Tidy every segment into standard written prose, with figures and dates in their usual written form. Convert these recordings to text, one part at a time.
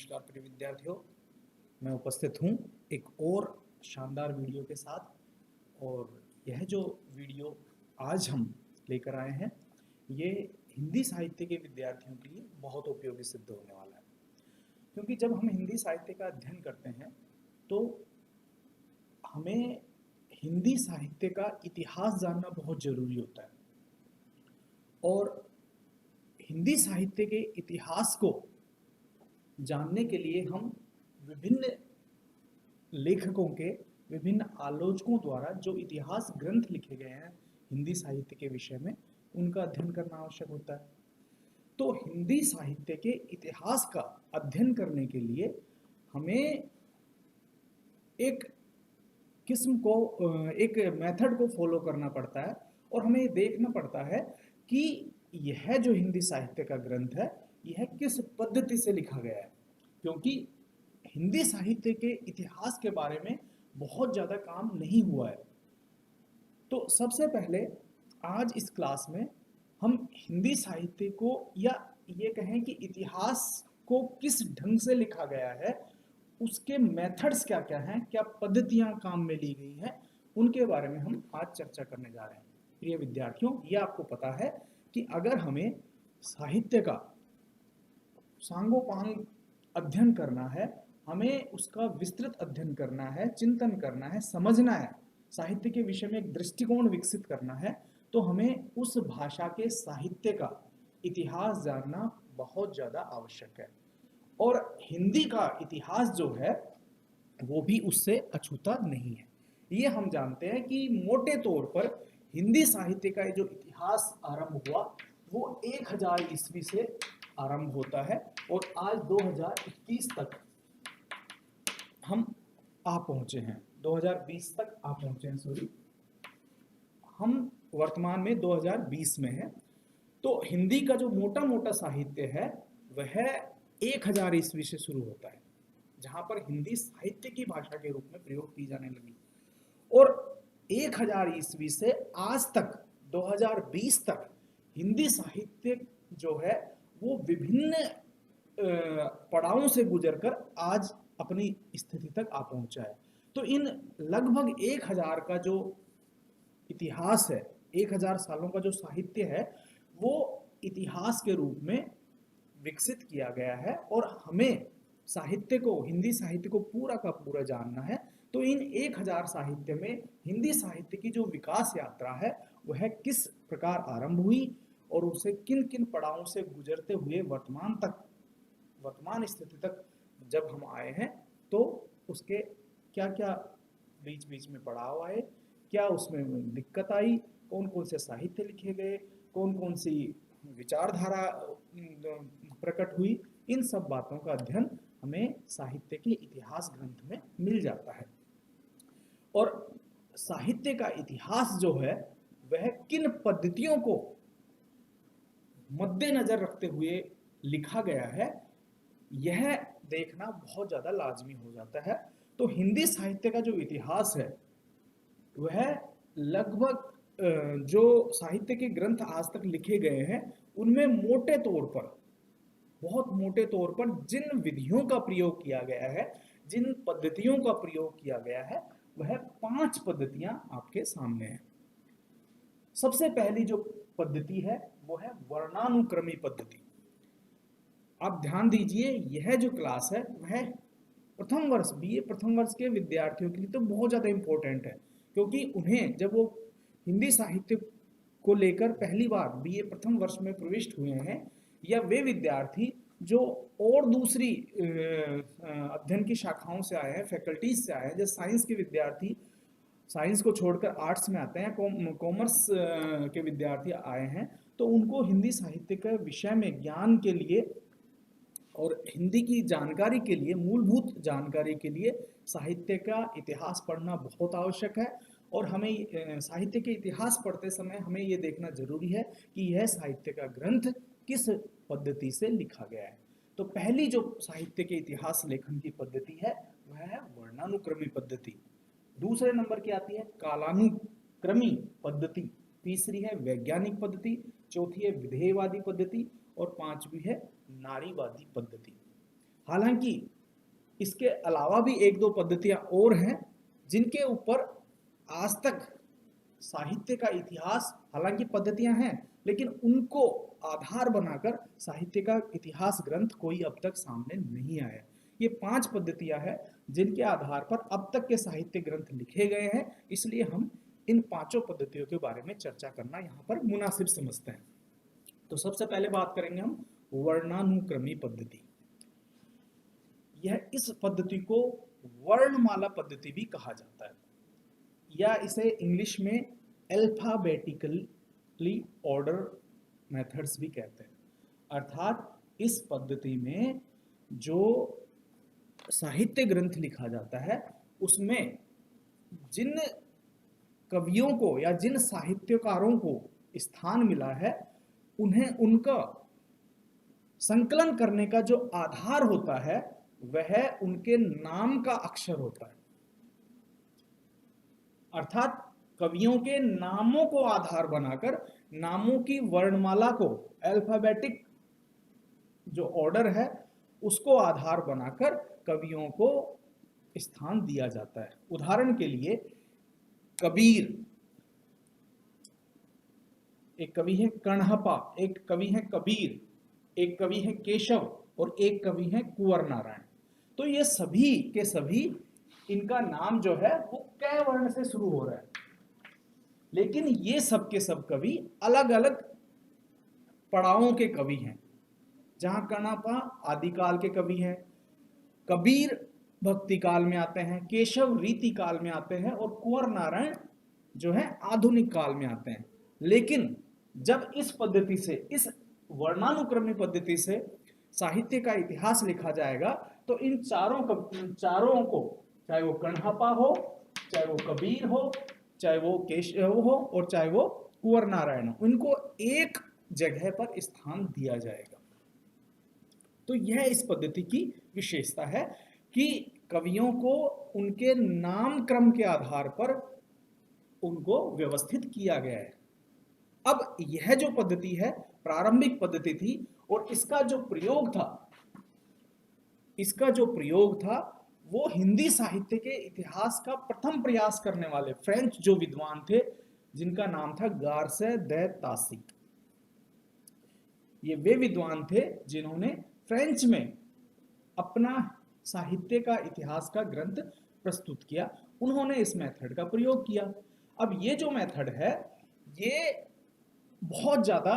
नमस्कार प्रिय विद्यार्थियों, मैं उपस्थित हूँ एक और शानदार वीडियो के साथ। और यह जो वीडियो आज हम लेकर आए हैं ये हिंदी साहित्य के विद्यार्थियों के लिए बहुत उपयोगी सिद्ध होने वाला है। क्योंकि जब हम हिंदी साहित्य का अध्ययन करते हैं तो हमें हिंदी साहित्य का इतिहास जानना बहुत ज़रूरी होता है। और हिंदी साहित्य के इतिहास को जानने के लिए हम विभिन्न लेखकों के, विभिन्न आलोचकों द्वारा जो इतिहास ग्रंथ लिखे गए हैं हिंदी साहित्य के विषय में, उनका अध्ययन करना आवश्यक होता है। तो हिंदी साहित्य के इतिहास का अध्ययन करने के लिए हमें एक किस्म को, एक मेथड को फॉलो करना पड़ता है और हमें देखना पड़ता है कि यह जो हिंदी साहित्य का ग्रंथ है यह किस पद्धति से लिखा गया है। क्योंकि हिंदी साहित्य के इतिहास के बारे में बहुत ज़्यादा काम नहीं हुआ है। तो सबसे पहले आज इस क्लास में हम हिंदी साहित्य को, या ये कहें कि इतिहास को किस ढंग से लिखा गया है, उसके मेथड्स क्या क्या हैं, क्या पद्धतियां काम में ली गई हैं, उनके बारे में हम आज चर्चा करने जा रहे हैं। प्रिय विद्यार्थियों, ये आपको पता है कि अगर हमें साहित्य का सांगोपांग अध्ययन करना है, हमें उसका विस्तृत अध्ययन करना है, चिंतन करना है, समझना है, साहित्य के विषय में एक दृष्टिकोण विकसित करना है, तो हमें उस भाषा के साहित्य का इतिहास जानना बहुत ज़्यादा आवश्यक है। और हिंदी का इतिहास जो है वो भी उससे अछूता नहीं है। ये हम जानते हैं कि मोटे तौर पर हिंदी साहित्य का जो इतिहास आरंभ हुआ वो 1000 ईस्वी से आरंभ होता है और आज 2021 तक हम आ पहुंचे हैं, 2020 तक आ पहुंचे हैं, सॉरी, हम वर्तमान में 2020 में हैं। तो हिंदी का जो मोटा मोटा साहित्य है वह 1000 ईस्वी से शुरू होता है, जहां पर हिंदी साहित्य की भाषा के रूप में प्रयोग की जाने लगी। और 1000 ईस्वी से आज तक 2020 तक हिंदी साहित्य जो है वो विभिन्न पड़ावों से गुजरकर आज अपनी स्थिति तक आ पहुंचा है। तो इन लगभग 1000 का जो इतिहास है, 1000 सालों का जो साहित्य है, वो इतिहास के रूप में विकसित किया गया है। और हमें साहित्य को, हिंदी साहित्य को पूरा का पूरा जानना है। तो इन 1000 साहित्य में हिंदी साहित्य की जो विकास यात्रा है वह किस प्रकार आरंभ हुई और उसे किन किन पड़ावों से गुजरते हुए वर्तमान स्थिति तक जब हम आए हैं, तो उसके क्या क्या बीच बीच में पड़ाव आए, क्या उसमें दिक्कत आई, कौन कौन से साहित्य लिखे गए, कौन कौन सी विचारधारा प्रकट हुई, इन सब बातों का अध्ययन हमें साहित्य के इतिहास ग्रंथ में मिल जाता है। और साहित्य का इतिहास जो है वह किन पद्धतियों को मद्देनजर रखते हुए लिखा गया है, यह देखना बहुत ज़्यादा लाजमी हो जाता है। तो हिंदी साहित्य का जो इतिहास है वह लगभग जो साहित्य के ग्रंथ आज तक लिखे गए हैं उनमें मोटे तौर पर, बहुत मोटे तौर पर जिन विधियों का प्रयोग किया गया है, जिन पद्धतियों का प्रयोग किया गया है, वह 5 पद्धतियां आपके सामने हैं। सबसे पहली जो पद्धति है वो है वर्णानुक्रमी पद्धति। आप ध्यान दीजिए, यह जो क्लास है वह प्रथम वर्ष, बीए प्रथम वर्ष के विद्यार्थियों के लिए तो बहुत ज़्यादा इम्पोर्टेंट है। क्योंकि उन्हें जब वो हिंदी साहित्य को लेकर पहली बार बीए प्रथम वर्ष में प्रविष्ट हुए हैं, या वे विद्यार्थी जो और दूसरी अध्ययन की शाखाओं से आए हैं, फैकल्टीज से आए हैं, जैसे साइंस के विद्यार्थी साइंस को छोड़कर आर्ट्स में आते हैं, कॉमर्स के विद्यार्थी आए हैं, तो उनको हिंदी साहित्य के विषय में ज्ञान के लिए और हिंदी की जानकारी के लिए, मूलभूत जानकारी के लिए साहित्य का इतिहास पढ़ना बहुत आवश्यक है। और हमें साहित्य के इतिहास पढ़ते समय हमें ये देखना जरूरी है कि यह साहित्य का ग्रंथ किस पद्धति से लिखा गया है। तो पहली जो साहित्य के इतिहास लेखन की पद्धति है वह है वर्णानुक्रमी पद्धति। दूसरे नंबर की आती है कालानुक्रमी पद्धति, तीसरी है वैज्ञानिक पद्धति, चौथी है विधेयवादी पद्धति और पांचवी है नारीवादी पद्धति। हालांकि इसके अलावा भी एक दो पद्धतियां और हैं जिनके ऊपर आज तक साहित्य का इतिहास, हालांकि पद्धतियां हैं लेकिन उनको आधार बनाकर साहित्य का इतिहास ग्रंथ कोई अब तक सामने नहीं आया। ये 5 पद्धतियां हैं जिनके आधार पर अब तक के साहित्य ग्रंथ लिखे गए हैं, इसलिए हम इन 5 पद्धतियों के बारे में चर्चा करना यहाँ पर मुनासिब समझते हैं। तो सबसे पहले बात करेंगे हम वर्णानुक्रमी पद्धति। यह इस पद्धति को वर्णमाला पद्धति भी कहा जाता है, या इसे इंग्लिश में अल्फाबेटिकली ऑर्डर मेथड्स भी कहते हैं। अर्थात इस पद्धति में जो साहित्य ग्रंथ लिखा जाता है उसमें जिन कवियों को या जिन साहित्यकारों को स्थान मिला है उन्हें उनका संकलन करने का जो आधार होता है वह उनके नाम का अक्षर होता है। अर्थात कवियों के नामों को आधार बनाकर नामों की वर्णमाला को, अल्फाबेटिक जो ऑर्डर है उसको आधार बनाकर कवियों को स्थान दिया जाता है। उदाहरण के लिए कबीर, एक कवि है कण्हपा, एक कवि है कबीर, एक कवि है केशव और एक कवि है कुंवर नारायण। तो ये सभी के सभी इनका नाम जो है वो कै वर्ण से शुरू हो रहा है, लेकिन ये सब के सब कवि अलग अलग पड़ावों के कवि हैं। जहां कण्हपा आदिकाल के कवि हैं, कबीर भक्ति काल में आते हैं, केशव रीति काल में आते हैं और कुंवर नारायण जो है आधुनिक काल में आते हैं। लेकिन जब इस पद्धति से, इस वर्णानुक्रमी पद्धति से साहित्य का इतिहास लिखा जाएगा तो इन चारों को, चाहे वो कण्हपा हो, चाहे वो कबीर हो, चाहे वो केशव हो और चाहे वो कुंवर नारायण हो, इनको एक जगह पर स्थान दिया जाएगा। तो यह इस पद्धति की विशेषता है कि कवियों को उनके नाम क्रम के आधार पर उनको व्यवस्थित किया गया है। अब यह जो पद्धति है प्रारंभिक पद्धति थी और इसका जो प्रयोग था वो हिंदी साहित्य के इतिहास का प्रथम प्रयास करने वाले फ्रेंच जो विद्वान थे जिनका नाम था गारसे दे तासी। ये वे विद्वान थे जिन्होंने फ्रेंच में अपना साहित्य का इतिहास का ग्रंथ प्रस्तुत किया। उन्होंने इस मेथड का प्रयोग किया। अब ये जो मेथड है ये बहुत ज्यादा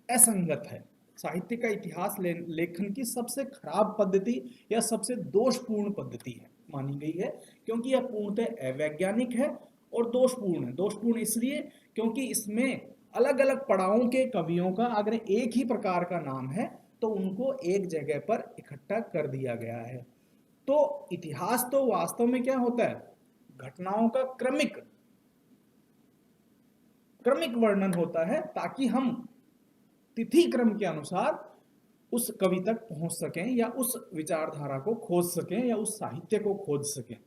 असंगत है। साहित्य का इतिहास लेखन की सबसे खराब पद्धति या सबसे दोषपूर्ण पद्धति है मानी गई है, क्योंकि यह पूर्णतः अवैज्ञानिक है और दोषपूर्ण है। दोषपूर्ण इसलिए क्योंकि इसमें अलग अलग पड़ावों के कवियों का अगर एक ही प्रकार का नाम है तो उनको एक जगह पर इकट्ठा कर दिया गया है। तो इतिहास तो वास्तव में क्या होता है, घटनाओं का क्रमिक वर्णन होता है ताकि हम तिथि क्रम के अनुसार उस कवि तक पहुंच सकें या उस विचारधारा को खोज सकें या उस साहित्य को खोज सकें।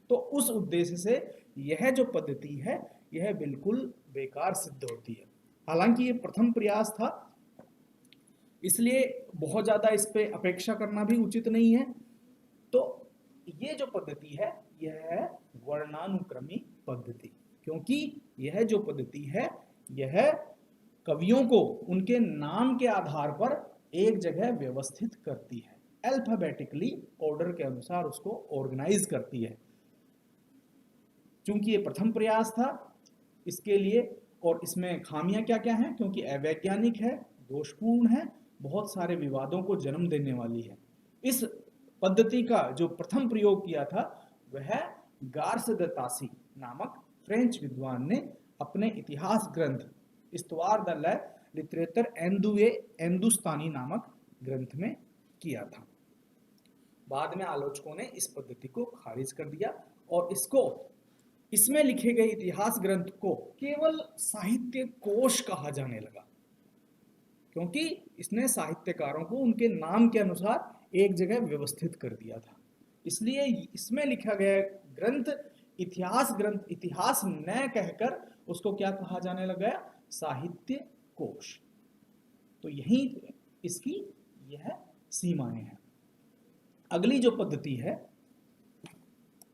तो उस उद्देश्य से यह जो पद्धति है यह बिल्कुल बेकार सिद्ध होती है। हालांकि ये प्रथम प्रयास था इसलिए बहुत ज्यादा इस पे अपेक्षा करना भी उचित नहीं है। तो ये जो पद्धति है यह है वर्णानुक्रमी पद्धति, क्योंकि यह जो पद्धति है यह कवियों को उनके नाम के आधार पर एक जगह व्यवस्थित करती है, अल्फाबेटिकली ऑर्डर के अनुसार उसको ऑर्गेनाइज करती है। चूंकि ये प्रथम प्रयास था इसके लिए, और इसमें खामियां क्या क्या हैं, क्योंकि अवैज्ञानिक है, दोषपूर्ण है, बहुत सारे विवादों को जन्म देने वाली है। इस पद्धति का जो प्रथम प्रयोग किया था वह गार्स द तासी नामक फ्रेंच विद्वान ने अपने इतिहास ग्रंथ इस्तवार द लिटरेचर हिंदुस्तानी नामक ग्रंथ में किया था। बाद में आलोचकों ने इस पद्धति को खारिज कर दिया और इसमें लिखे गए इतिहास ग्रंथ को केवल साहित्य कोश कहा जाने लगा, क्योंकि इसने साहित्यकारों को उनके नाम के अनुसार एक जगह व्यवस्थित कर दिया था। इसलिए इसमें लिखा गया ग्रंथ इतिहास न कहकर उसको क्या कहा जाने लगा, साहित्य कोश। तो यही इसकी यह सीमाएं हैं। अगली जो पद्धति है